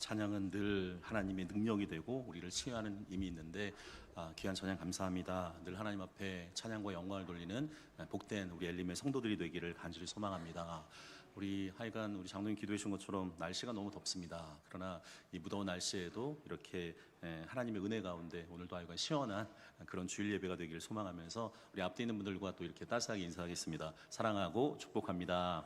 찬양은 늘 하나님의 능력이 되고 우리를 치유하는 힘이 있는데 귀한 찬양 감사합니다. 늘 하나님 앞에 찬양과 영광을 돌리는 복된 우리 엘림의 성도들이 되기를 간절히 소망합니다. 우리 하여간 우리 장로님 기도해 주신 것처럼 날씨가 너무 덥습니다. 그러나 이 무더운 날씨에도 이렇게 하나님의 은혜 가운데 오늘도 하여간 시원한 그런 주일 예배가 되기를 소망하면서 우리 앞에 있는 분들과 또 이렇게 따스하게 인사하겠습니다. 사랑하고 축복합니다.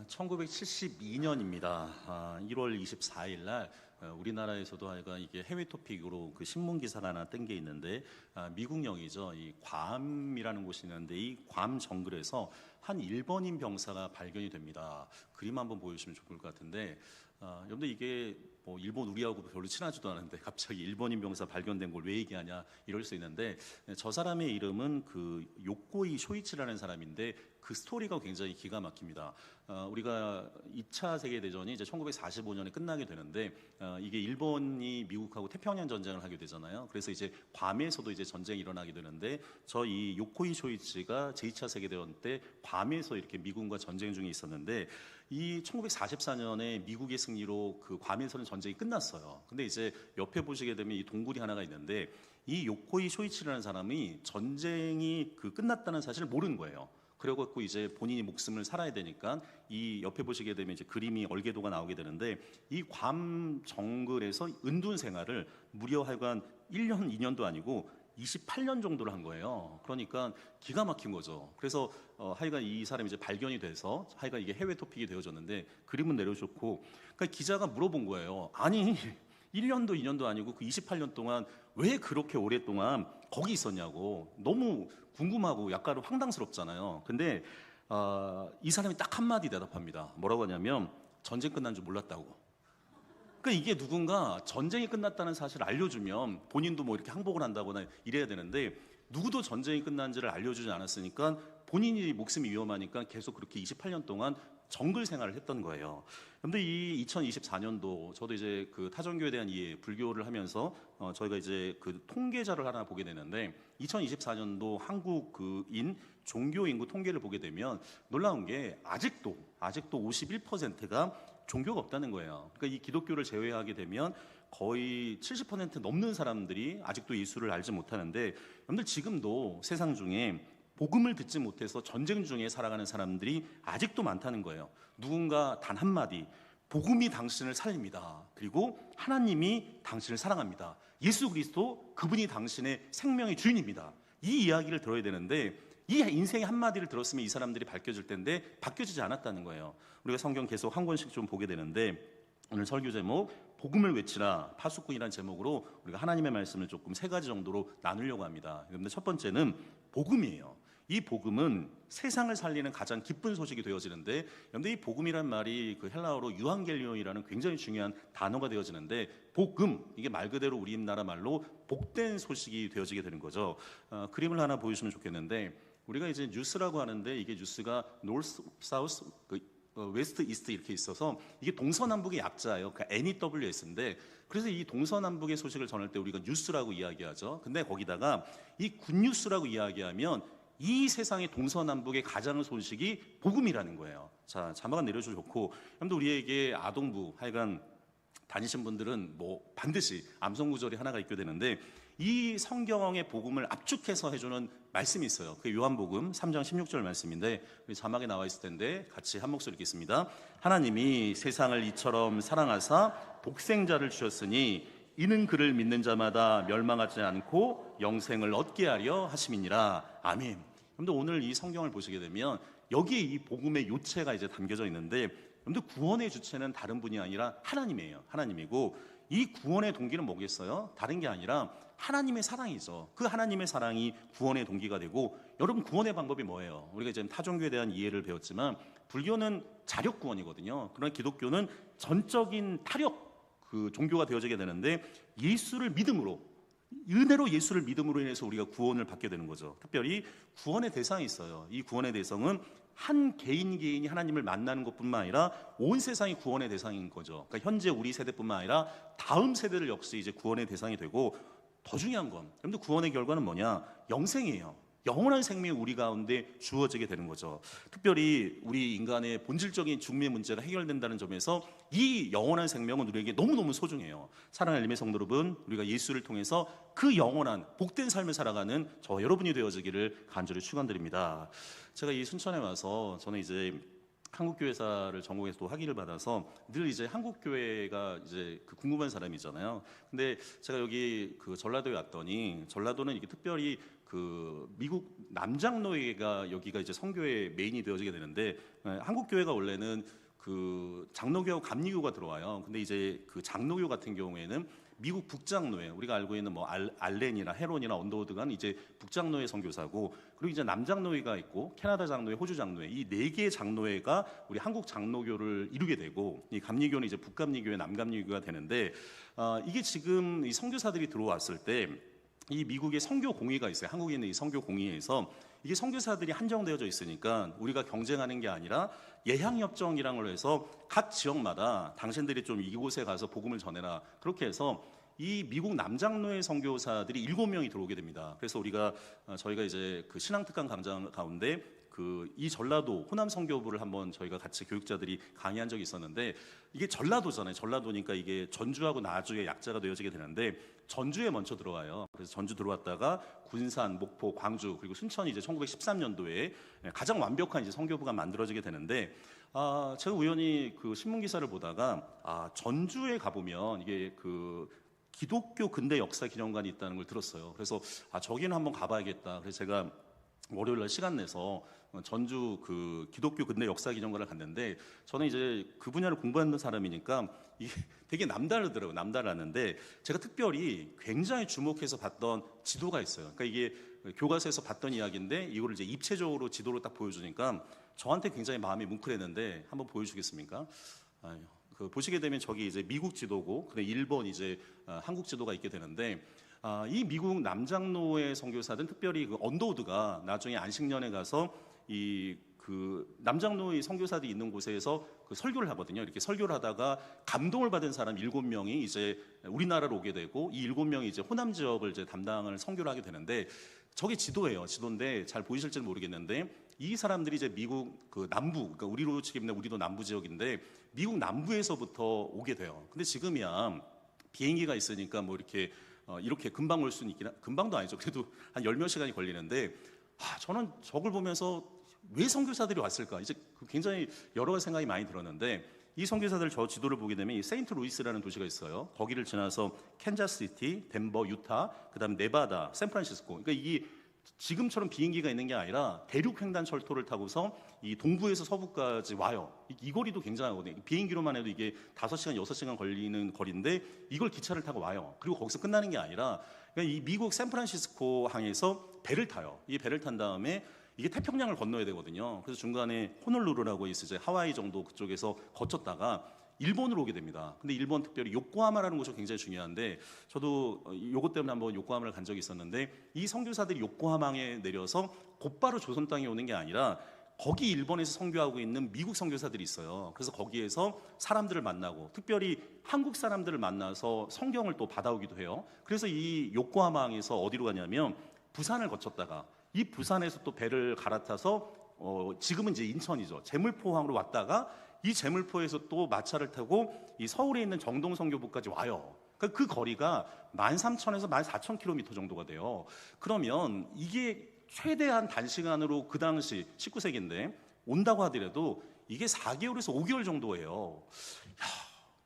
1972년입니다. 1월 24일 날 우리나라에서도 하여간 이게 해외 토픽으로 그 신문 기사가 하나 뜬 게 있는데 미국령이죠. 이 괌이라는 곳이 있는데 이 괌 정글에서 한 일본인 병사가 발견이 됩니다. 그림 한번 보여주시면 좋을 것 같은데 여러분들 이게 뭐 일본 우리하고 별로 친하지도 않은데 갑자기 일본인 병사 발견된 걸 왜 얘기하냐 이럴 수 있는데 저 사람의 이름은 그 요코이 쇼이치라는 사람인데 그 스토리가 굉장히 기가 막힙니다. 우리가 2차 세계대전이 이제 1945년에 끝나게 되는데 이게 일본이 미국하고 태평양 전쟁을 하게 되잖아요. 그래서 이제 괌에서도 이제 전쟁이 일어나게 되는데 저 이 요코이 쇼이치가 제2차 세계대전 때 괌에서 이렇게 미군과 전쟁 중에 있었는데 이 1944년에 미국의 승리로 그 괌에서는 전쟁이 끝났어요. 근데 이제 옆에 보시게 되면 이 동굴이 하나가 있는데 이 요코이 쇼이치라는 사람이 전쟁이 그 끝났다는 사실을 모르는 거예요. 그래갖고 이제 본인이 목숨을 살아야 되니까 이 옆에 보시게 되면 이제 그림이 얼개도가 나오게 되는데 이 괌 정글에서 은둔 생활을 무려 하여간 1년, 2년도 아니고 28년 정도를 한 거예요. 그러니까 기가 막힌 거죠. 그래서 하여간 이 사람이 이제 발견이 돼서 하여간 이게 해외 토픽이 되어졌는데 그림은 내려줬고 그러니까 기자가 물어본 거예요. 아니 1년도 2년도 아니고 그 28년 동안 왜 그렇게 오랫동안 거기 있었냐고 너무 궁금하고 약간 황당스럽잖아요. 근데 이 사람이 딱 한마디 대답합니다. 뭐라고 하냐면 전쟁 끝난 줄 몰랐다고. 그러니까 이게 누군가 전쟁이 끝났다는 사실을 알려주면 본인도 뭐 이렇게 항복을 한다거나 이래야 되는데 누구도 전쟁이 끝난지를 알려주지 않았으니까 본인이 목숨이 위험하니까 계속 그렇게 28년 동안 정글 생활을 했던 거예요. 그런데 이 2024년도 저도 이제 그 타종교에 대한 이해, 불교를 하면서 저희가 이제 그 통계자를 하나 보게 되는데 2024년도 한국인 종교 인구 통계를 보게 되면 놀라운 게 아직도 51%가 종교가 없다는 거예요. 그러니까 이 기독교를 제외하게 되면 거의 70% 넘는 사람들이 아직도 예수를 알지 못하는데 여러분들 지금도 세상 중에 복음을 듣지 못해서 전쟁 중에 살아가는 사람들이 아직도 많다는 거예요. 누군가 단 한마디 복음이 당신을 살립니다. 그리고 하나님이 당신을 사랑합니다. 예수 그리스도 그분이 당신의 생명의 주인입니다. 이 이야기를 들어야 되는데 이 인생의 한마디를 들었으면 이 사람들이 바뀌어질 텐데 바뀌어지지 않았다는 거예요. 우리가 성경 계속 한 권씩 좀 보게 되는데 오늘 설교 제목 복음을 외치라 파수꾼이라는 제목으로 우리가 하나님의 말씀을 조금 세 가지 정도로 나누려고 합니다. 그런데 첫 번째는 복음이에요. 이 복음은 세상을 살리는 가장 기쁜 소식이 되어지는데 그런데 이 복음이란 말이 그 헬라어로 유앙겔리온이라는 굉장히 중요한 단어가 되어지는데 복음 이게 말 그대로 우리나라 말로 복된 소식이 되어지게 되는 거죠. 그림을 하나 보여주시면 좋겠는데 우리가 이제 뉴스라고 하는데 이게 뉴스가 노스, 사우스, 웨스트, 이스트 이렇게 있어서 이게 동서남북의 약자예요. 그러니까 NEWS인데 그래서 이 동서남북의 소식을 전할 때 우리가 뉴스라고 이야기하죠. 근데 거기다가 이 굿뉴스라고 이야기하면 이 세상의 동서남북의 가장 소식이 복음이라는 거예요. 자, 자막은 내려줘도 좋고 여러분들 우리에게 아동부 하여간 다니신 분들은 뭐 반드시 암송구절이 하나가 있게 되는데 이 성경의 복음을 압축해서 해주는 말씀이 있어요. 그게 요한복음 3장 16절 말씀인데 자막에 나와 있을 텐데 같이 한 목소리 읽겠습니다. 하나님이 세상을 이처럼 사랑하사 독생자를 주셨으니 이는 그를 믿는 자마다 멸망하지 않고 영생을 얻게 하려 하심이니라. 아멘. 여러분들 오늘 이 성경을 보시게 되면 여기에 이 복음의 요체가 이제 담겨져 있는데 여러분들 구원의 주체는 다른 분이 아니라 하나님이에요. 하나님이고 이 구원의 동기는 뭐겠어요? 다른 게 아니라 하나님의 사랑이죠. 그 하나님의 사랑이 구원의 동기가 되고 여러분 구원의 방법이 뭐예요? 우리가 이제 타종교에 대한 이해를 배웠지만 불교는 자력 구원이거든요. 그러나 기독교는 전적인 타력 그 종교가 되어지게 되는데 예수를 믿음으로 은혜로 예수를 믿음으로 인해서 우리가 구원을 받게 되는 거죠. 특별히 구원의 대상이 있어요. 이 구원의 대상은 한 개인이 하나님을 만나는 것뿐만 아니라 온 세상이 구원의 대상인 거죠. 그러니까 현재 우리 세대뿐만 아니라 다음 세대들 역시 이제 구원의 대상이 되고 더 중요한 건 여러분들 구원의 결과는 뭐냐? 영생이에요. 영원한 생명이 우리 가운데 주어지게 되는 거죠. 특별히 우리 인간의 본질적인 죽음의 문제가 해결된다는 점에서 이 영원한 생명은 우리에게 너무너무 소중해요. 사랑하는 엘리메 성도 여러분, 우리가 예수를 통해서 그 영원한 복된 삶을 살아가는 저 여러분이 되어지기를 간절히 축원드립니다. 제가 이 순천에 와서 저는 이제 한국교회사를 전공해서 또 학위를 받아서 늘 이제 한국교회가 이제 그 궁금한 사람이잖아요. 근데 제가 여기 그 전라도에 왔더니 전라도는 이게 특별히 그 미국 남장로회가 여기가 이제 선교의 메인이 되어지게 되는데 한국교회가 원래는 그 장로교하고 감리교가 들어와요. 근데 이제 그 장로교 같은 경우에는 미국 북장로회, 우리가 알고 있는 뭐 알렌이나 헤론이나 언더우드가 이제 북장로회 선교사고, 그리고 이제 남장로회가 있고 캐나다 장로회, 호주 장로회, 이 네 개의 장로회가 우리 한국 장로교를 이루게 되고, 이 감리교는 이제 북감리교회, 남감리교가 되는데, 이게 지금 이 선교사들이 들어왔을 때 이 미국의 선교 공의가 있어요. 한국에 있는 이 선교 공의에서 이게 선교사들이 한정되어져 있으니까 우리가 경쟁하는 게 아니라 예향협정이라는 걸 해서 각 지역마다 당신들이 좀 이곳에 가서 복음을 전해라, 그렇게 해서 이 미국 남장로회 선교사들이 7명이 들어오게 됩니다. 그래서 저희가 이제 그 신앙특강 강좌 가운데 그 이 전라도 호남 선교부를 한번 저희가 같이 교육자들이 강의한 적이 있었는데, 이게 전라도잖아요. 전라도니까 이게 전주하고 나주의 약자가 되어지게 되는데 전주에 먼저 들어와요. 그래서 전주 들어왔다가 군산, 목포, 광주, 그리고 순천이 이제 1913년도에 가장 완벽한 이제 선교부가 만들어지게 되는데, 제가 우연히 그 신문 기사를 보다가 전주에 가보면 이게 그 기독교 근대 역사 기념관이 있다는 걸 들었어요. 그래서 저기는 한번 가봐야겠다. 그래서 제가 월요일 날 시간 내서 전주 그 기독교 근대 역사 기념관을 갔는데, 저는 이제 그 분야를 공부하는 사람이니까 이게 되게 남다르더라고요. 남다르는데 제가 특별히 굉장히 주목해서 봤던 지도가 있어요. 그러니까 이게 교과서에서 봤던 이야기인데 이거를 이제 입체적으로 지도로 딱 보여주니까 저한테 굉장히 마음이 뭉클했는데, 한번 보여주겠습니까? 그 보시게 되면 저기 이제 미국 지도고, 근데 1번 이제 한국 지도가 있게 되는데, 이 미국 남장로회 선교사들은 특별히 그 언더우드가 나중에 안식년에 가서 이 그 남장로회 선교사들이 있는 곳에서 그 설교를 하거든요. 이렇게 설교를 하다가 감동을 받은 사람 7명이 이제 우리나라로 오게 되고, 이 7명이 이제 호남 지역을 이제 담당을 선교를 하게 되는데, 저게 지도예요. 지도인데 잘 보이실지는 모르겠는데 이 사람들이 이제 미국 그 남부, 그러니까 우리로 치면 우리도 남부 지역인데 미국 남부에서부터 오게 돼요. 근데 지금이야 비행기가 있으니까 뭐 이렇게 금방 올 수는 있긴 금방도 아니죠. 그래도 한 10몇 시간이 걸리는데, 저는 저걸 보면서 왜 선교사들이 왔을까? 이제 굉장히 여러 가지 생각이 많이 들었는데, 이 선교사들 저 지도를 보게 되면 이 세인트루이스라는 도시가 있어요. 거기를 지나서 캔자스시티, 덴버, 유타, 그다음 네바다, 샌프란시스코. 그러니까 이게 지금처럼 비행기가 있는 게 아니라 대륙 횡단 철도를 타고서 이 동부에서 서부까지 와요. 이 거리도 굉장하거든요. 비행기로만 해도 이게 5시간, 6시간 걸리는 거리인데 이걸 기차를 타고 와요. 그리고 거기서 끝나는 게 아니라 이 미국 샌프란시스코 항에서 배를 타요. 이 배를 탄 다음에 이게 태평양을 건너야 되거든요. 그래서 중간에 호놀루루라고 있어요. 하와이 정도 그쪽에서 거쳤다가 일본으로 오게 됩니다. 근데 일본 특별히 요코하마라는 곳이 굉장히 중요한데, 저도 요것 때문에 한번 요코하마를 간 적이 있었는데, 이 선교사들이 요코하마에 내려서 곧바로 조선 땅에 오는 게 아니라 거기 일본에서 선교하고 있는 미국 선교사들이 있어요. 그래서 거기에서 사람들을 만나고, 특별히 한국 사람들을 만나서 성경을 또 받아오기도 해요. 그래서 이 요코하마항에서 어디로 가냐면 부산을 거쳤다가 이 부산에서 또 배를 갈아타서 지금은 이제 인천이죠. 제물포항으로 왔다가 이 제물포에서 또 마차를 타고 이 서울에 있는 정동선교부까지 와요. 그러니까 그 거리가 13,000에서 14,000km 정도가 돼요. 그러면 이게 최대한 단시간으로 그 당시 19세기인데 온다고 하더라도 이게 4개월에서 5개월 정도예요.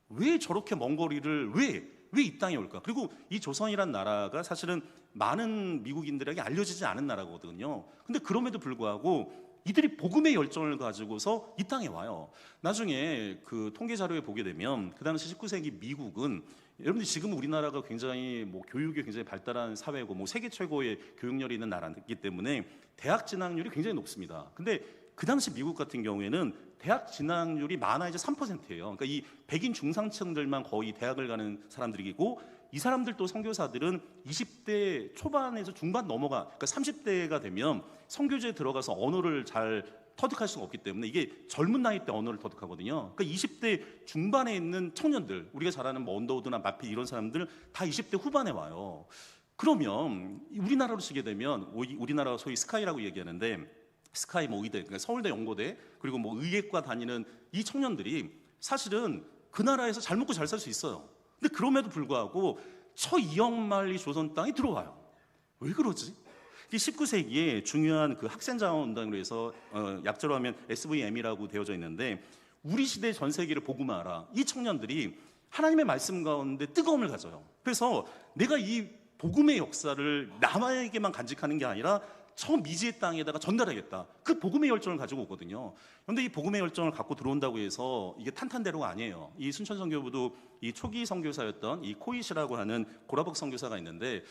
왜 저렇게 먼 거리를 왜 이 땅에 올까? 그리고 이 조선이란 나라가 사실은 많은 미국인들에게 알려지지 않은 나라거든요. 근데 그럼에도 불구하고 이들이 복음의 열정을 가지고서 이 땅에 와요. 나중에 그 통계 자료에 보게 되면 그 당시 19세기 미국은, 여러분들 지금 우리나라가 굉장히 뭐 교육이 굉장히 발달한 사회고 뭐 세계 최고의 교육열이 있는 나라이기 때문에 대학 진학률이 굉장히 높습니다. 근데 그 당시 미국 같은 경우에는 대학 진학률이 많아 이제 3%예요. 그러니까 이 백인 중상층들만 거의 대학을 가는 사람들이고, 이 사람들도 선교사들은 20대 초반에서 중반 넘어가, 그러니까 30대가 되면 선교지에 들어가서 언어를 잘 터득할 수가 없기 때문에 이게 젊은 나이 때 언어를 터득하거든요. 그러니까 20대 중반에 있는 청년들, 우리가 잘 아는 뭐 언더우드나 마핏 이런 사람들 다 20대 후반에 와요. 그러면 우리나라로 치게 되면 우리나라 소위 스카이라고 얘기하는데, 스카이 뭐 의대, 그러니까 서울대, 연고대, 그리고 뭐 의예과 다니는 이 청년들이 사실은 그 나라에서 잘 먹고 잘 살 수 있어요. 근데 그럼에도 불구하고 저 2억 마일리 조선 땅이 들어와요. 왜 그러지? 이 19세기에 중요한 그 학생자원운동으로 해서 약자로 하면 SVM이라고 되어져 있는데, 우리 시대 전 세계를 복음화하라. 이 청년들이 하나님의 말씀 가운데 뜨거움을 가져요. 그래서 내가 이 복음의 역사를 남에게만 간직하는 게 아니라 저 미지의 땅에다가 전달하겠다. 그 복음의 열정을 가지고 오거든요. 그런데 이 복음의 열정을 갖고 들어온다고 해서 이게 탄탄대로가 아니에요. 이 순천선교부도 이 초기 선교사였던 이 코이시라고 하는 고라복 선교사가 있는데,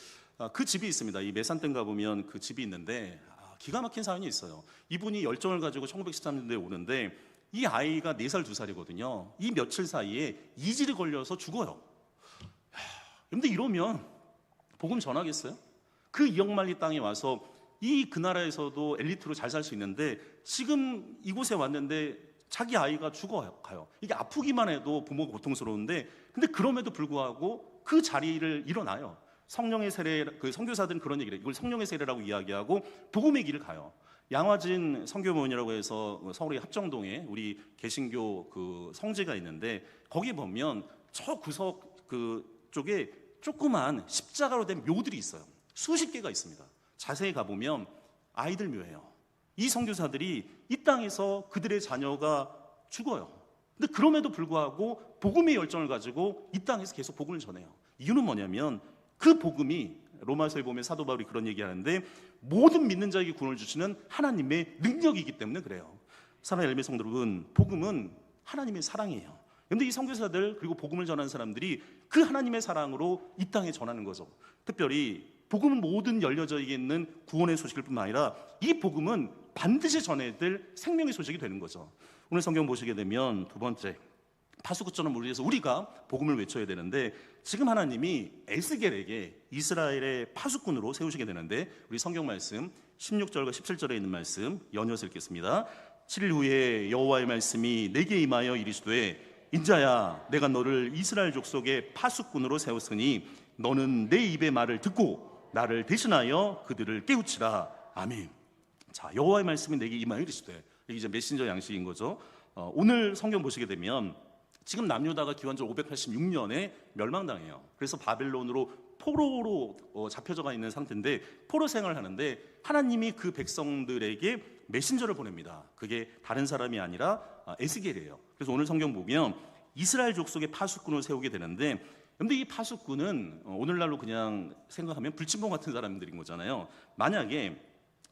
그 집이 있습니다. 이 메산댐 가보면 그 집이 있는데, 기가 막힌 사연이 있어요. 이분이 열정을 가지고 1913년도에 오는데, 이 아이가 4살, 2살이거든요. 이 며칠 사이에 이질이 걸려서 죽어요. 그런데 이러면 복음 전하겠어요? 그 2억 마일리 땅에 와서 그 나라에서도 엘리트로 잘 살 수 있는데, 지금 이곳에 왔는데 자기 아이가 죽어가요. 이게 아프기만 해도 부모가 고통스러운데, 근데 그럼에도 불구하고 그 자리를 일어나요. 성령의 세례, 그 선교사들은 그런 얘기를 해요. 이걸 성령의 세례라고 이야기하고 복음의 길을 가요. 양화진 선교모원이라고 해서 서울의 합정동에 우리 개신교 그 성지가 있는데, 거기 보면 저 구석 그 쪽에 조그만 십자가로 된 묘들이 있어요. 수십 개가 있습니다. 자세히 가보면 아이들 묘예요. 이 선교사들이 이 땅에서 그들의 자녀가 죽어요. 근데 그럼에도 불구하고 복음의 열정을 가지고 이 땅에서 계속 복음을 전해요. 이유는 뭐냐면 그 복음이, 로마서에 보면 사도 바울이 그런 얘기하는데, 모든 믿는 자에게 구원을 주시는 하나님의 능력이기 때문에 그래요. 사랑하는 열매 성도 여러분, 복음은 하나님의 사랑이에요. 그런데 이 선교사들 그리고 복음을 전하는 사람들이 그 하나님의 사랑으로 이 땅에 전하는 거죠. 특별히 복음은 모든 열려져 있는 구원의 소식일 뿐만 아니라 이 복음은 반드시 전해야 될 생명의 소식이 되는 거죠. 오늘 성경 보시게 되면 두 번째, 파수꾼처럼 우리가 복음을 외쳐야 되는데, 지금 하나님이 에스겔에게 이스라엘의 파수꾼으로 세우시게 되는데, 우리 성경 말씀 16절과 17절에 있는 말씀 연이어서 읽겠습니다. 7일 후에 여호와의 말씀이 내게 임하여 이르시되, 인자야, 내가 너를 이스라엘 족속의 파수꾼으로 세웠으니 너는 내 입의 말을 듣고 나를 대신하여 그들을 깨우치라. 아멘. 자, 여호와의 말씀이 내게 임하여 이르시되, 이게 이제 메신저 양식인 거죠. 오늘 성경 보시게 되면 지금 남유다가 기원전 586년에 멸망당해요. 그래서 바벨론으로 포로로 잡혀져가 있는 상태인데, 포로 생활을 하는데 하나님이 그 백성들에게 메신저를 보냅니다. 그게 다른 사람이 아니라 에스겔이에요. 그래서 오늘 성경 보면 이스라엘 족속의 파수꾼을 세우게 되는데, 근데 이 파수꾼은 오늘날로 그냥 생각하면 불침봉 같은 사람들인 거잖아요. 만약에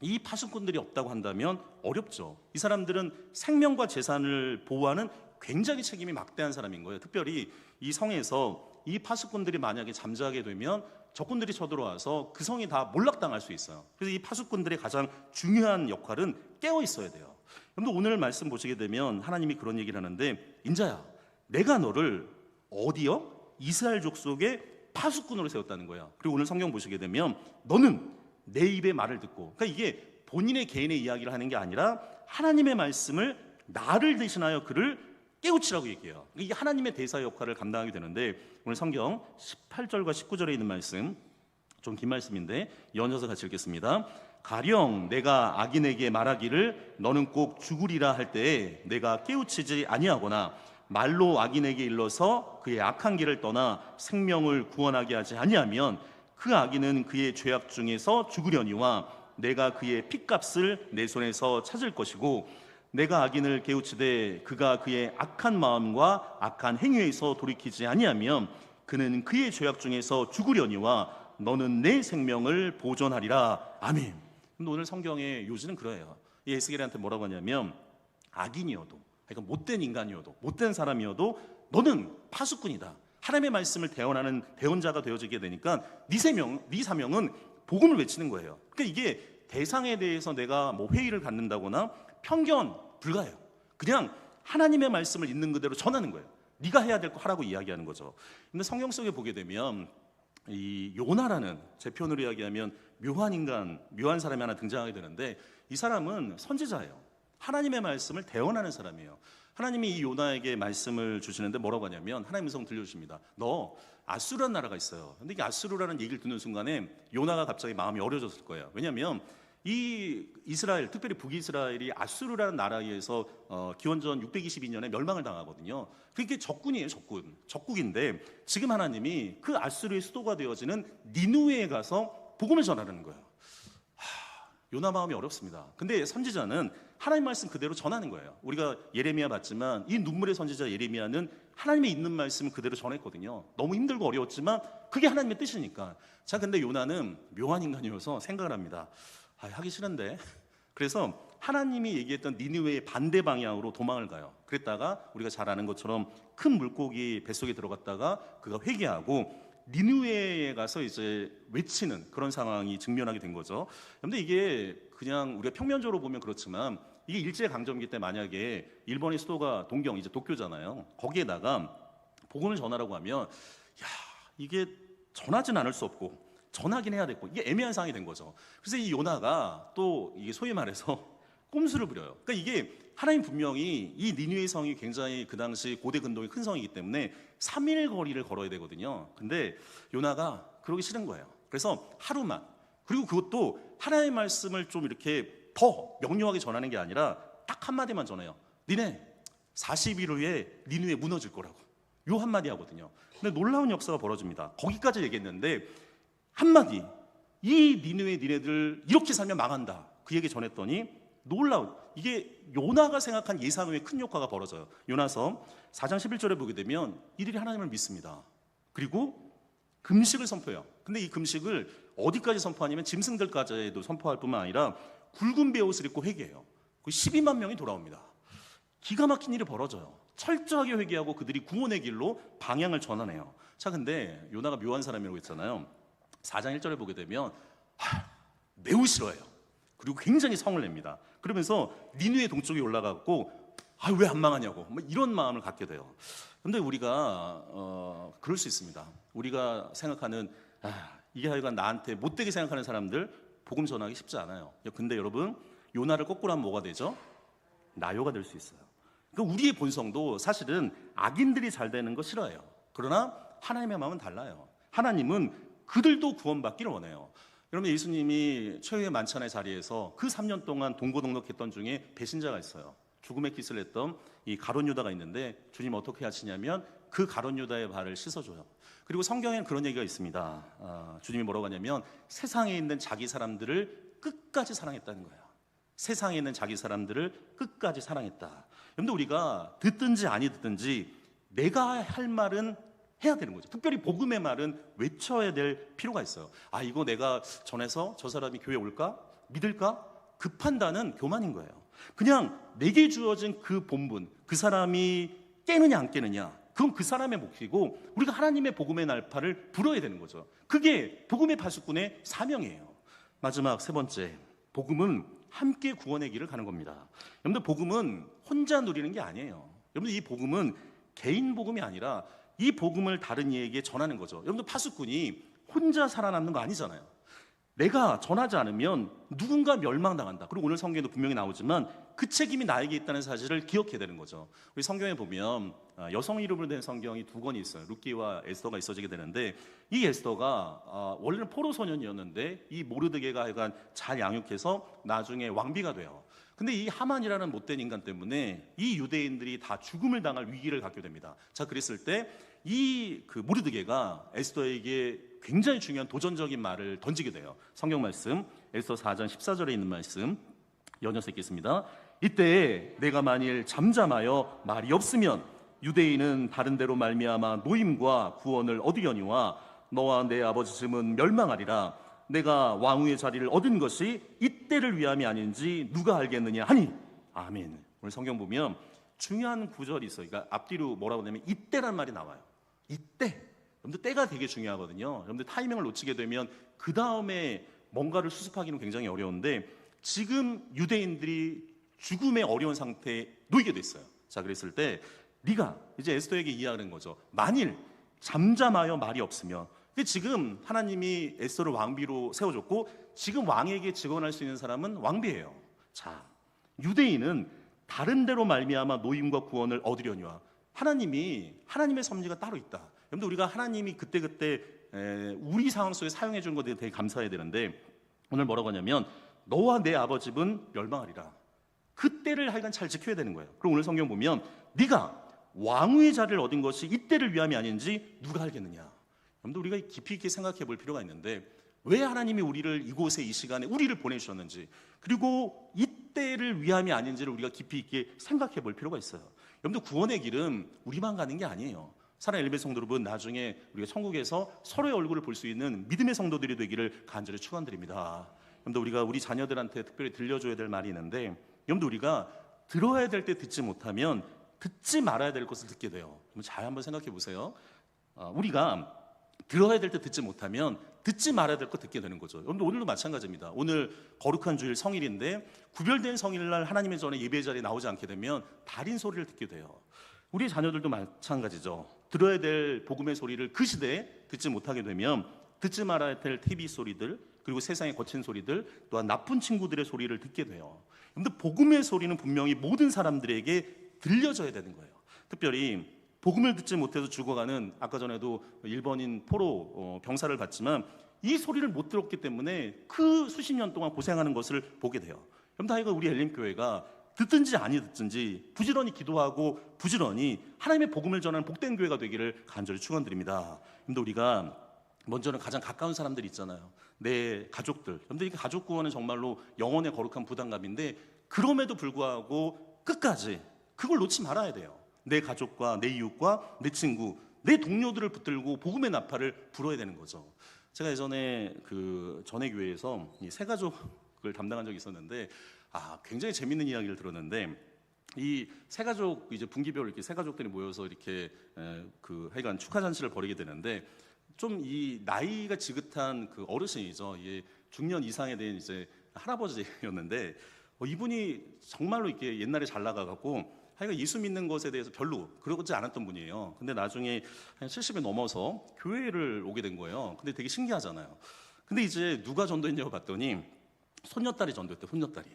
이 파수꾼들이 없다고 한다면 어렵죠. 이 사람들은 생명과 재산을 보호하는 굉장히 책임이 막대한 사람인 거예요. 특별히 이 성에서 이 파수꾼들이 만약에 잠자게 되면 적군들이 쳐들어와서 그 성이 다 몰락당할 수 있어요. 그래서 이 파수꾼들의 가장 중요한 역할은 깨어 있어야 돼요. 그런데 오늘 말씀 보시게 되면 하나님이 그런 얘기를 하는데, 인자야, 내가 너를 어디요? 이스라엘 족속의 파수꾼으로 세웠다는 거야. 그리고 오늘 성경 보시게 되면 너는 내 입의 말을 듣고, 그러니까 이게 본인의 개인의 이야기를 하는 게 아니라 하나님의 말씀을 나를 대신하여 그를 깨우치라고 얘기해요. 이게 하나님의 대사 역할을 감당하게 되는데, 오늘 성경 18절과 19절에 있는 말씀, 좀 긴 말씀인데 연이어서 같이 읽겠습니다. 가령 내가 악인에게 말하기를 너는 꼭 죽으리라 할 때에 내가 깨우치지 아니하거나, 말로 악인에게 일러서 그의 악한 길을 떠나 생명을 구원하게 하지 아니하면 그 악인은 그의 죄악 중에서 죽으려니와 내가 그의 핏값을 내 손에서 찾을 것이고, 내가 악인을 깨우치되 그가 그의 악한 마음과 악한 행위에서 돌이키지 아니하면 그는 그의 죄악 중에서 죽으려니와 너는 내 생명을 보존하리라. 아멘. 근데 오늘 성경의 요지는 그래요. 이 에스겔한테 뭐라고 하냐면, 악인이어도, 그러니까 못된 인간이어도, 못된 사람이어도 너는 파수꾼이다. 하나님의 말씀을 대언하는 대언자가 되어지게 되니까 네 사명은 복음을 외치는 거예요. 그러니까 이게 대상에 대해서 내가 뭐 회의를 갖는다거나 편견 불가해요. 그냥 하나님의 말씀을 있는 그대로 전하는 거예요. 네가 해야 될 거 하라고 이야기하는 거죠. 근데 성경 속에 보게 되면 이 요나라는, 제 표현으로 이야기하면 묘한 인간, 묘한 사람이 하나 등장하게 되는데, 이 사람은 선지자예요. 하나님의 말씀을 대언하는 사람이에요. 하나님이 이 요나에게 말씀을 주시는데 뭐라고 하냐면 하나님 음성 들려주십니다. 너 아수르라는 나라가 있어요. 근데 이게 아수르라는 얘기를 듣는 순간에 요나가 갑자기 마음이 어려졌을 거예요. 왜냐하면 이 이스라엘, 특별히 북이스라엘이 아수르라는 나라에 의해서 기원전 622년에 멸망을 당하거든요. 그게 적군이에요, 적군. 적국인데 지금 하나님이 그 아수르의 수도가 되어지는 니누에에 가서 복음을 전하는 거예요. 요나 마음이 어렵습니다. 근데 선지자는 하나님 말씀 그대로 전하는 거예요. 우리가 예레미야 봤지만 이 눈물의 선지자 예레미야는 하나님의 있는 말씀을 그대로 전했거든요. 너무 힘들고 어려웠지만 그게 하나님의 뜻이니까. 자, 근데 요나는 묘한 인간이어서 생각을 합니다. 하기 싫은데. 그래서 하나님이 얘기했던 니느웨의 반대 방향으로 도망을 가요. 그랬다가 우리가 잘 아는 것처럼 큰 물고기 뱃속에 들어갔다가 그가 회개하고 니느웨에 가서 이제 외치는 그런 상황이 직면하게 된 거죠. 근데 이게 그냥 우리가 평면적으로 보면 그렇지만 이게 일제 강점기 때 만약에 일본의 수도가 동경, 이제 도쿄잖아요. 거기에다가 복음을 전하라고 하면 야, 이게 전하진 않을 수 없고 전하긴 해야 됐고 이게 애매한 상황이 된 거죠. 그래서 이 요나가 또 이게 소위 말해서 꼼수를 부려요. 그러니까 이게 하나님 분명히 이 니느웨 성이 굉장히 그 당시 고대 근동이 큰 성이기 때문에 3일 거리를 걸어야 되거든요. 근데 요나가 그러기 싫은 거예요. 그래서 하루만, 그리고 그것도 하나님의 말씀을 좀 이렇게 더 명료하게 전하는 게 아니라 딱 한마디만 전해요. 니네 40일 후에 니느웨 무너질 거라고. 요 한마디 하거든요. 근데 놀라운 역사가 벌어집니다. 거기까지 얘기했는데 한마디, 이 니느웨 니네들 이렇게 살면 망한다, 그 얘기 전했더니 놀라운, 이게 요나가 생각한 예상 외의 큰 효과가 벌어져요. 요나서 4장 11절에 보게 되면 이들이 하나님을 믿습니다. 그리고 금식을 선포해요. 근데 이 금식을 어디까지 선포하냐면 짐승들까지도 선포할 뿐만 아니라 굵은 베옷을 입고 회개해요. 12만 명이 돌아옵니다. 기가 막힌 일이 벌어져요. 철저하게 회개하고 그들이 구원의 길로 방향을 전환해요. 자, 근데 요나가 묘한 사람이라고 했잖아요. 4장 1절에 보게 되면 매우 싫어해요. 그리고 굉장히 성을 냅니다. 그러면서 니느웨 동쪽에 올라가고 왜 안 망하냐고 뭐 이런 마음을 갖게 돼요. 근데 우리가 그럴 수 있습니다. 우리가 생각하는 이게 하여간 나한테 못되게 생각하는 사람들 복음 전하기 쉽지 않아요. 근데 여러분, 요나를 거꾸로 하면 뭐가 되죠? 나요가 될 수 있어요. 그러니까 우리의 본성도 사실은 악인들이 잘 되는 거 싫어해요. 그러나 하나님의 마음은 달라요. 하나님은 그들도 구원받기를 원해요. 여러분, 예수님이 최후의 만찬의 자리에서 그 3년 동안 동고동락했던 중에 배신자가 있어요. 죽음의 키스를 했던 이 가룟 유다가 있는데 주님 어떻게 하시냐면 그 가룟 유다의 발을 씻어줘요. 그리고 성경에는 그런 얘기가 있습니다. 주님이 뭐라고 하냐면 세상에 있는 자기 사람들을 끝까지 사랑했다는 거예요. 세상에 있는 자기 사람들을 끝까지 사랑했다. 여러분들, 우리가 듣든지 아니 듣든지 내가 할 말은 해야 되는 거죠. 특별히 복음의 말은 외쳐야 될 필요가 있어요. 이거 내가 전해서 저 사람이 교회 올까? 믿을까? 그 판단은 교만인 거예요. 그냥 내게 주어진 그 본분, 그 사람이 깨느냐 안 깨느냐, 그건 그 사람의 몫이고 우리가 하나님의 복음의 날파를 불어야 되는 거죠. 그게 복음의 파수꾼의 사명이에요. 마지막 세 번째, 복음은 함께 구원의 길을 가는 겁니다. 여러분들, 복음은 혼자 누리는 게 아니에요. 여러분들, 이 복음은 개인 복음이 아니라 이 복음을 다른 이에게 전하는 거죠. 여러분들, 파수꾼이 혼자 살아남는 거 아니잖아요. 내가 전하지 않으면 누군가 멸망당한다. 그리고 오늘 성경에도 분명히 나오지만 그 책임이 나에게 있다는 사실을 기억해야 되는 거죠. 우리 성경에 보면 여성 이름으로 된 성경이 2권이 있어요. 룻기와 에스더가 있어지게 되는데, 이 에스더가 원래는 포로 소년이었는데 이 모르드게가 하여간 잘 양육해서 나중에 왕비가 돼요. 근데 이 하만이라는 못된 인간 때문에 이 유대인들이 다 죽음을 당할 위기를 갖게 됩니다. 자, 그랬을 때 이 모르드게가 에스더에게 굉장히 중요한 도전적인 말을 던지게 돼요. 성경 말씀 에스더 4장 14절에 있는 말씀 연이어서 읽겠습니다. 이때 내가 만일 잠잠하여 말이 없으면 유대인은 다른 데로 말미암아 노임과 구원을 얻으려니와 너와 내 아버지 집은 멸망하리라. 내가 왕후의 자리를 얻은 것이 이때를 위함이 아닌지 누가 알겠느냐 하니. 아멘. 오늘 성경 보면 중요한 구절이 있어요. 그러니까 앞뒤로 뭐라고 하냐면 이때란 말이 나와요. 이때. 여러분들, 때가 되게 중요하거든요. 여러분들, 타이밍을 놓치게 되면 그 다음에 뭔가를 수습하기는 굉장히 어려운데 지금 유대인들이 죽음의 어려운 상태에 놓이게 됐어요. 자, 그랬을 때 네가 이제 에스더에게 이야기하는 거죠. 만일 잠잠하여 말이 없으면. 근데 지금 하나님이 에스더를 왕비로 세워줬고 지금 왕에게 직언할 수 있는 사람은 왕비예요. 자, 유대인은 다른 데로 말미암아 노임과 구원을 얻으려니와. 하나님의 섭리가 따로 있다. 여러분들 우리가 하나님이 그때그때 우리 상황 속에 사용해 주는 것에 되게 감사해야 되는데 오늘 뭐라고 하냐면 너와 내 아버집은 멸망하리라. 그때를 하여간 잘 지켜야 되는 거예요. 그리고 오늘 성경 보면 네가 왕의 자리를 얻은 것이 이때를 위함이 아닌지 누가 알겠느냐. 여러분들 우리가 깊이 있게 생각해 볼 필요가 있는데 왜 하나님이 우리를 이곳에 이 시간에 우리를 보내주셨는지 그리고 이때를 위함이 아닌지를 우리가 깊이 있게 생각해 볼 필요가 있어요. 여러분들 구원의 길은 우리만 가는 게 아니에요. 사랑하는 엘리베 성도 여러분, 나중에 우리가 천국에서 서로의 얼굴을 볼 수 있는 믿음의 성도들이 되기를 간절히 축원드립니다. 여러분들 우리가 우리 자녀들한테 특별히 들려줘야 될 말이 있는데 여러분들 우리가 들어야 될 때 듣지 못하면 듣지 말아야 될 것을 듣게 돼요. 잘 한번 생각해 보세요. 우리가 들어야 될 때 듣지 못하면 듣지 말아야 될 거 듣게 되는 거죠. 여러분들 오늘도 마찬가지입니다. 오늘 거룩한 주일 성일인데 구별된 성일날 하나님의 전에 예배 자리에 나오지 않게 되면 달인 소리를 듣게 돼요. 우리 자녀들도 마찬가지죠. 들어야 될 복음의 소리를 그 시대에 듣지 못하게 되면 듣지 말아야 될 TV 소리들 그리고 세상의 거친 소리들 또한 나쁜 친구들의 소리를 듣게 돼요. 여러분들 복음의 소리는 분명히 모든 사람들에게 들려져야 되는 거예요. 특별히 복음을 듣지 못해서 죽어가는 아까 전에도 일본인 포로 병사를 봤지만 이 소리를 못 들었기 때문에 그 수십 년 동안 고생하는 것을 보게 돼요. 여러분 다이가 우리 엘림교회가 듣든지 아니 듣든지 부지런히 기도하고 부지런히 하나님의 복음을 전하는 복된 교회가 되기를 간절히 축원드립니다. 근데 우리가 먼저는 가장 가까운 사람들이 있잖아요. 내 가족들. 여러분들 이게 가족 구원은 정말로 영혼의 거룩한 부담감인데 그럼에도 불구하고 끝까지 그걸 놓지 말아야 돼요. 내 가족과 내 이웃과 내 친구, 내 동료들을 붙들고 복음의 나팔을 불어야 되는 거죠. 제가 예전에 그 전에 교회에서 이 새가족을 담당한 적이 있었는데 굉장히 재밌는 이야기를 들었는데 이 새가족 이제 분기별 이렇게 새가족들이 모여서 이렇게 하여간 축하 잔치를 벌이게 되는데 좀 이 나이가 지긋한 그 어르신이죠. 이 중년 이상에 된 이제 할아버지였는데 이분이 정말로 이렇게 옛날에 잘 나가갖고 하여간 예수 믿는 것에 대해서 별로 그러지 않았던 분이에요. 근데 나중에 한 70이 넘어서 교회를 오게 된 거예요. 근데 되게 신기하잖아요. 근데 이제 누가 전도했냐고 봤더니 손녀딸이 전도했대. 손녀딸이.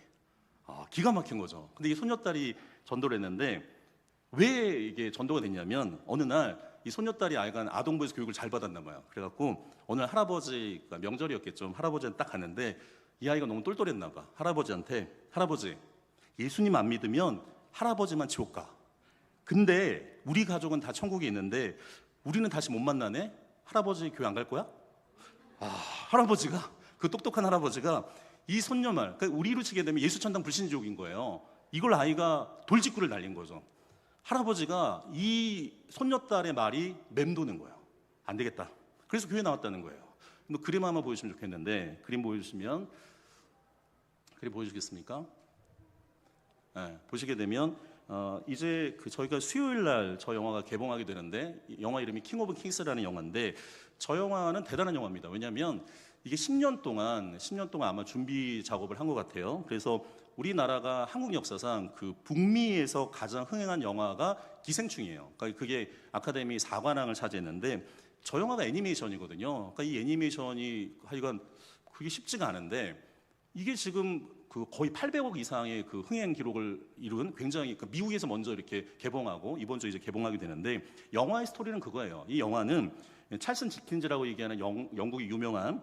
기가 막힌 거죠. 근데 이 손녀딸이 전도를 했는데 왜 이게 전도가 됐냐면 어느 날 이 손녀딸이 아이가 아동부에서 교육을 잘 받았나 봐요. 그래갖고 어느 날 할아버지가 명절이었겠죠. 할아버지한테 딱 갔는데 이 아이가 너무 똘똘했나 봐. 할아버지한테 할아버지 예수님 안 믿으면 할아버지만 지옥 가. 근데 우리 가족은 다 천국에 있는데 우리는 다시 못 만나네. 할아버지 교회 안 갈 거야? 할아버지가 그 똑똑한 할아버지가 이 손녀 말, 그러니까 우리로 치게 되면 예수천당 불신지옥인 거예요. 이걸 아이가 돌직구를 날린 거죠. 할아버지가 이 손녀딸의 말이 맴도는 거예요. 안 되겠다. 그래서 교회 나왔다는 거예요. 그림 한번 보여주시면 좋겠는데 그림 보여주시면 그림 보여주겠습니까? 네, 보시게 되면 이제 저희가 수요일 날 저 영화가 개봉하게 되는데 영화 이름이 킹 오브 킹스라는 영화인데 저 영화는 대단한 영화입니다. 왜냐하면 이게 10년 동안 아마 준비 작업을 한 것 같아요. 그래서 우리나라가 한국 역사상 그 북미에서 가장 흥행한 영화가 기생충이에요. 그러니까 그게 아카데미 4관왕을 차지했는데 저 영화가 애니메이션이거든요. 그러니까 이 애니메이션이 하여간 그게 쉽지가 않은데 이게 지금 그 거의 800억 이상의 그 흥행 기록을 이룬 굉장히 미국에서 먼저 이렇게 개봉하고 이번 주에 이제 개봉하게 되는데 영화의 스토리는 그거예요. 이 영화는 찰스 디킨즈라고 얘기하는 영국의 유명한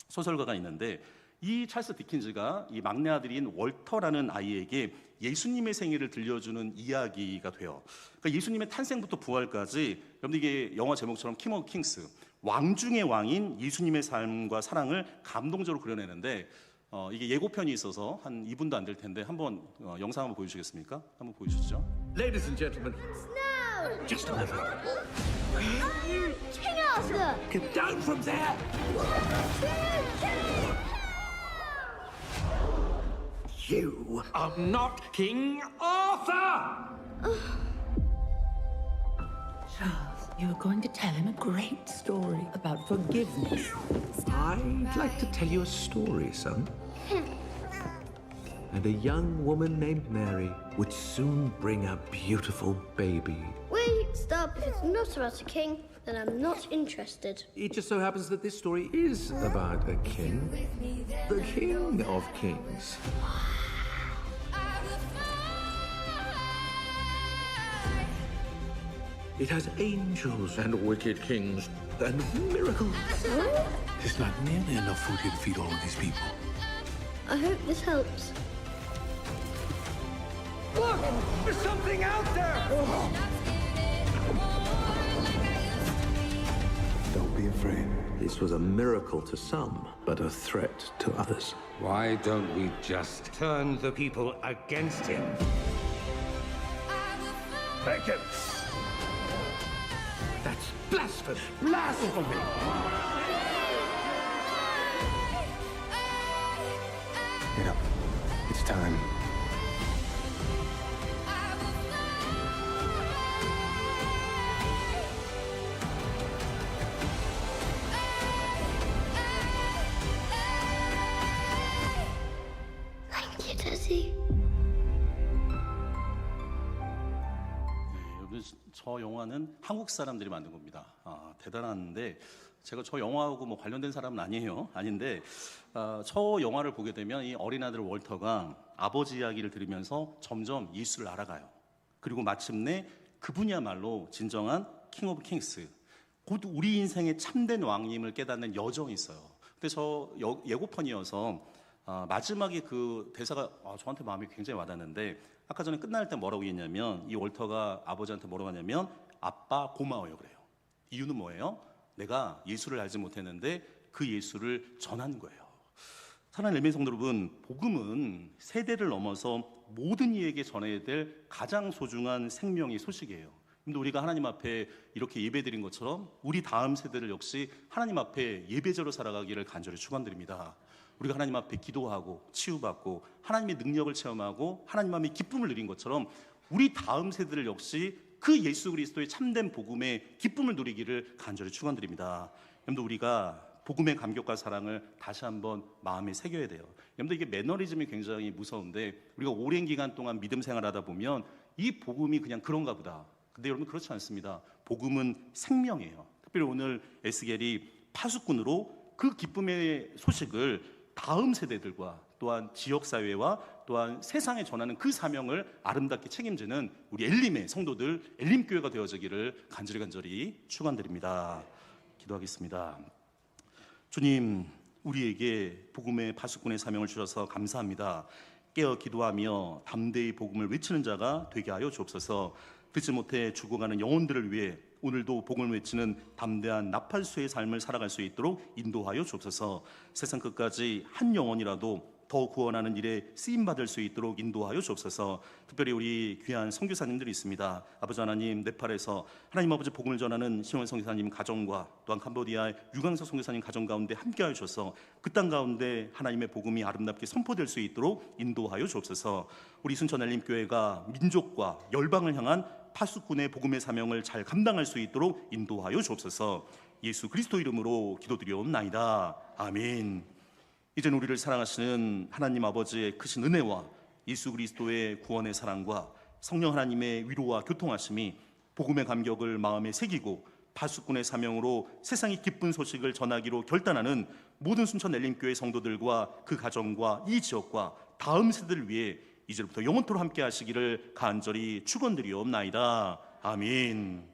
소설가가 있는데 이 찰스 디킨즈가 이 막내 아들인 월터라는 아이에게 예수님의 생애를 들려주는 이야기가 돼요. 그러니까 예수님의 탄생부터 부활까지 여러분 이게 영화 제목처럼 킹 오브 킹스 왕 중의 왕인 예수님의 삶과 사랑을 감동적으로 그려내는데 이게 예고편이 있어서 한 2분도 안 될 텐데 한번 영상 한번 보여주시겠습니까? 한번 보여주시죠. Ladies and gentlemen, Snow! just a moment. King Arthur! Get down from there! You are not King Arthur! Charles, you're going to tell him a great story about forgiveness. I'd like to tell you a story, son. And a young woman named Mary would soon bring a beautiful baby. Wait, stop. If it's not about a king, then I'm not interested. It just so happens that this story is about a king. The King of Kings. It has angels and wicked kings and miracles. There's not nearly enough food here to feed all of these people. I hope this helps. Look! There's something out there! Don't be afraid. This was a miracle to some, but a threat to others. Why don't we just turn the people against him? Bacon! That's blasphemy! Blasphemy! Get up. It's time. Thank you, Daddy. 여러분, 저 영화는 한국 사람들이 만든 겁니다. 대단한데 제가 저 영화하고 뭐 관련된 사람은 아닌데 저 영화를 보게 되면 이 어린 아들 월터가 아버지 이야기를 들으면서 점점 예수를 알아가요. 그리고 마침내 그분이야말로 진정한 킹 오브 킹스, 곧 우리 인생의 참된 왕님을 깨닫는 여정이 있어요. 근데 저 예고편이어서 마지막에 그 대사가 저한테 마음이 굉장히 와닿는데, 아까 전에 끝날 때 뭐라고 했냐면, 이 월터가 아버지한테 뭐라고 하냐면 아빠 고마워요 그래요. 이유는 뭐예요? 내가 예수를 알지 못했는데 그 예수를 전한 거예요. 사랑하는 엘멘 성도 여러분, 복음은 세대를 넘어서 모든 이에게 전해야 될 가장 소중한 생명의 소식이에요. 근데 우리가 하나님 앞에 이렇게 예배드린 것처럼 우리 다음 세대를 역시 하나님 앞에 예배자로 살아가기를 간절히 축원드립니다. 우리가 하나님 앞에 기도하고 치유받고 하나님의 능력을 체험하고 하나님 앞에 기쁨을 누린 것처럼 우리 다음 세대를 역시 그 예수 그리스도의 참된 복음의 기쁨을 누리기를 간절히 축원드립니다. 여러분들, 우리가 복음의 감격과 사랑을 다시 한번 마음에 새겨야 돼요. 여러분들, 이게 매너리즘이 굉장히 무서운데 우리가 오랜 기간 동안 믿음 생활하다 보면 이 복음이 그냥 그런가 보다. 근데 여러분, 그렇지 않습니다. 복음은 생명이에요. 특별히 오늘 에스겔이 파수꾼으로 그 기쁨의 소식을 다음 세대들과 또한 지역사회와 또한 세상에 전하는 그 사명을 아름답게 책임지는 우리 엘림의 성도들, 엘림교회가 되어지기를 간절히 축원드립니다. 기도하겠습니다. 주님, 우리에게 복음의 파수꾼의 사명을 주셔서 감사합니다. 깨어 기도하며 담대히 복음을 외치는 자가 되게 하여 주옵소서. 듣지 못해 죽어가는 영혼들을 위해 오늘도 복음을 외치는 담대한 나팔수의 삶을 살아갈 수 있도록 인도하여 주옵소서. 세상 끝까지 한 영혼이라도 더 구원하는 일에 쓰임받을 수 있도록 인도하여 주옵소서. 특별히 우리 귀한 선교사님들이 있습니다. 아버지 하나님, 네팔에서 하나님 아버지 복음을 전하는 시원 선교사님 가정과 또한 캄보디아의 유광석 선교사님 가정 가운데 함께하여 주셔서 그 땅 가운데 하나님의 복음이 아름답게 선포될 수 있도록 인도하여 주옵소서. 우리 순천 엘림교회가 민족과 열방을 향한 파수꾼의 복음의 사명을 잘 감당할 수 있도록 인도하여 주옵소서. 예수 그리스도 이름으로 기도드리옵나이다. 아멘. 이제는 우리를 사랑하시는 하나님 아버지의 크신 은혜와 예수 그리스도의 구원의 사랑과 성령 하나님의 위로와 교통하심이 복음의 감격을 마음에 새기고 파수꾼의 사명으로 세상의 기쁜 소식을 전하기로 결단하는 모든 순천 엘림교회 성도들과 그 가정과 이 지역과 다음 세대를 위해 이제부터 영원토록 함께 하시기를 간절히 축원드리옵나이다. 아멘.